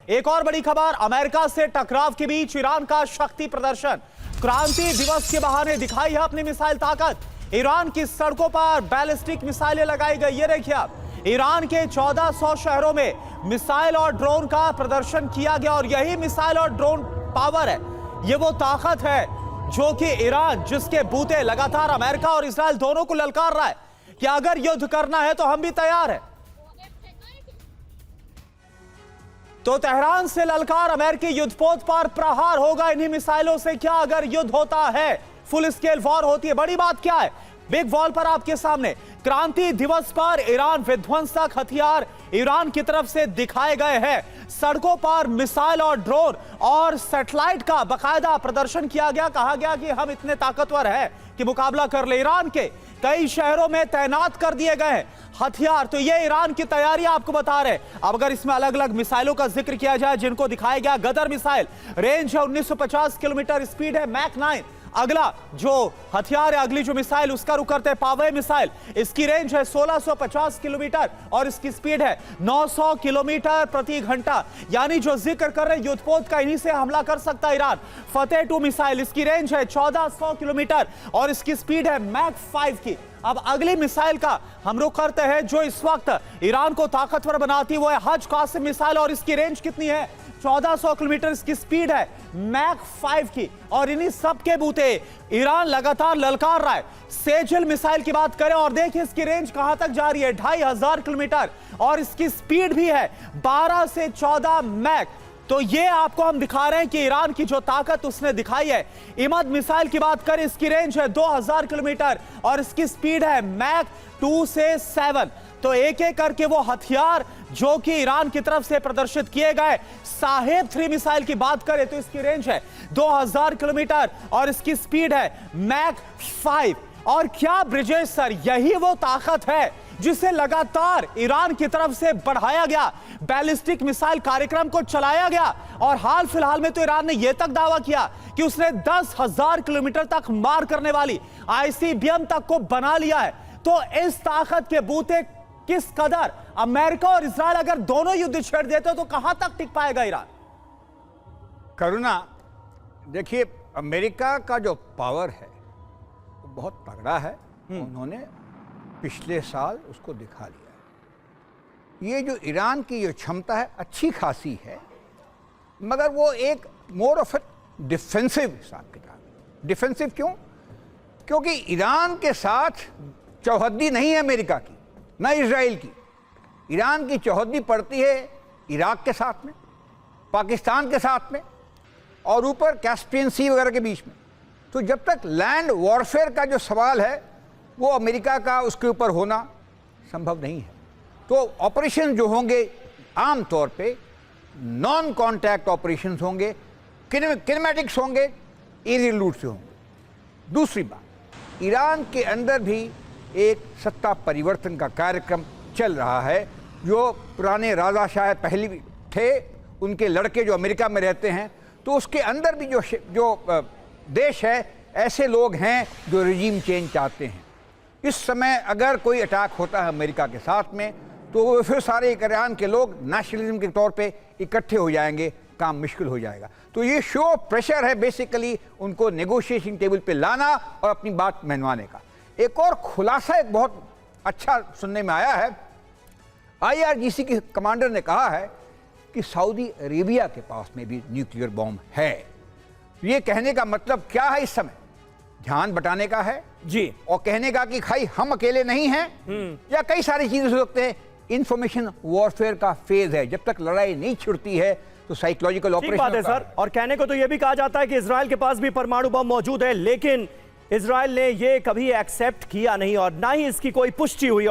एक और बड़ी खबर, अमेरिका से टकराव के बीच ईरान का शक्ति प्रदर्शन। क्रांति दिवस के बहाने दिखाई है अपनी मिसाइल ताकत। ईरान की सड़कों पर बैलिस्टिक मिसाइलें लगाई गई। ये देखिए आप, ईरान के 1400 शहरों में मिसाइल और ड्रोन का प्रदर्शन किया गया और यही मिसाइल और ड्रोन पावर है, ये वो ताकत है जो कि ईरान, जिसके बूते लगातार अमेरिका और इजराइल दोनों को ललकार रहा है कि अगर युद्ध करना है तो हम भी तैयार हैं। तो तेहरान से ललकार, अमेरिकी युद्धपोत पर प्रहार होगा इन्हीं मिसाइलों से क्या अगर युद्ध होता है, फुल स्केल वॉर होती है। बड़ी बात क्या है, बिग वॉल पर आपके सामने क्रांति दिवस पर ईरान विध्वंसक हथियार ईरान की तरफ से दिखाए गए हैं। सड़कों पर मिसाइल और ड्रोन और सैटेलाइट का बकायदा प्रदर्शन किया गया। कहा गया कि हम इतने ताकतवर हैं कि मुकाबला कर ले। ईरान के कई शहरों में तैनात कर दिए गए हैं हथियार। तो ये ईरान की तैयारी आपको बता रहे हैं। अब अगर इसमें अलग अलग मिसाइलों का जिक्र किया जाए जिनको दिखाया गया, गदर मिसाइल, रेंज है 1950 किलोमीटर, स्पीड है मैक 9। अगला जो हथियार है, अगली जो मिसाइल, उसका रुख करते हैं पावे मिसाइल। इसकी रेंज है 1650 किलोमीटर और इसकी स्पीड है 900 किलोमीटर प्रति घंटा। यानी जो जिक्र कर रहे हैं युद्धपोत का, इन्हीं से हमला कर सकता है ईरान। फतेह 2 मिसाइल, इसकी रेंज है 1400 किलोमीटर और इसकी स्पीड है मैक 5 की। अब अगली मिसाइल का हम रुख करते हैं जो इस वक्त ईरान को ताकतवर बनाती है, वो है हज कासिम मिसाइल और इसकी रेंज कितनी है, 1400 किलोमीटर इसकी स्पीड है मैक 5 की। और इन्हीं सबके बूते ईरान लगातार ललकार रहा है। सेजल मिसाइल की बात करें और देखिए इसकी रेंज कहां तक जा रही है, 2500 किलोमीटर और इसकी स्पीड भी है 12 से 14 मैक। तो ये आपको हम दिखा रहे हैं कि ईरान की जो ताकत उसने दिखाई है। इमद मिसाइल की बात करें, इसकी रेंज है 2000 किलोमीटर और इसकी स्पीड है मैक 2 से 7। तो एक एक करके वो हथियार जो कि ईरान की तरफ से प्रदर्शित किए गए। साहेब 3 मिसाइल की बात करें तो इसकी रेंज है 2000 किलोमीटर और इसकी स्पीड है मैक 5। और क्या ब्रिजेश सर, यही वो ताकत है जिसे लगातार ईरान की तरफ से बढ़ाया गया, बैलिस्टिक मिसाइल कार्यक्रम को चलाया गया और हाल फिलहाल में तो ईरान ने यह तक दावा किया कि उसने 10,000 किलोमीटर तक मार करने वाली आईसीबीएम तक को बना लिया है। तो इस ताकत के बूते किस कदर अमेरिका और इजराइल अगर दोनों युद्ध छेड़ देते तो कहां तक टिक पाएगा ईरान? करुणा, देखिए अमेरिका का जो पावर है वो बहुत तगड़ा है। उन्होंने पिछले साल उसको दिखा लिया है। ये जो ईरान की जो क्षमता है अच्छी खासी है, मगर वो एक मोर ऑफ ए डिफेंसिव हिसाब किताब। डिफेंसिव क्यों? क्योंकि ईरान के साथ चौहद्दी नहीं है अमेरिका की, ना इजराइल की। ईरान की चौहद्दी पड़ती है इराक के साथ में, पाकिस्तान के साथ में और ऊपर कैस्पियन सी वगैरह के बीच में। तो जब तक लैंड वॉरफेयर का जो सवाल है वो अमेरिका का उसके ऊपर होना संभव नहीं है। तो ऑपरेशन जो होंगे आम तौर पे नॉन कॉन्टैक्ट ऑपरेशंस होंगे, किनेमैटिक्स होंगे, एरियल रूट से होंगे। दूसरी बात, ईरान के अंदर भी एक सत्ता परिवर्तन का कार्यक्रम चल रहा है। जो पुराने राजा शायद पहले भी थे, उनके लड़के जो अमेरिका में रहते हैं, तो उसके अंदर भी जो देश है, ऐसे लोग हैं जो रिजीम चेंज चाहते हैं। इस समय अगर कोई अटैक होता है अमेरिका के साथ में, तो वो फिर सारे ईरान के लोग नेशनलिज्म के तौर पे इकट्ठे हो जाएंगे, काम मुश्किल हो जाएगा। तो ये शो ऑफ प्रेशर है बेसिकली उनको नेगोशिएशन टेबल पे लाना और अपनी बात मनवाने का। एक और खुलासा एक बहुत अच्छा सुनने में आया है। IRGC के कमांडर ने कहा है कि सऊदी अरेबिया के पास में भी न्यूक्लियर बॉम्ब है। ये कहने का मतलब क्या है इस समय? ध्यान बटाने का है जी, और कहने का कि भाई हम अकेले नहीं हैं, या कई सारी चीजें हो सकते हैं। इंफॉर्मेशन वॉरफेयर का फेज है, जब तक लड़ाई नहीं छिड़ती है तो साइकोलॉजिकल ऑपरेशन। बात है सर। और कहने को तो यह भी कहा जाता है कि इजराइल के पास भी परमाणु बम मौजूद है, लेकिन इजराइल ने यह कभी एक्सेप्ट किया नहीं और ना ही इसकी कोई पुष्टि हुई।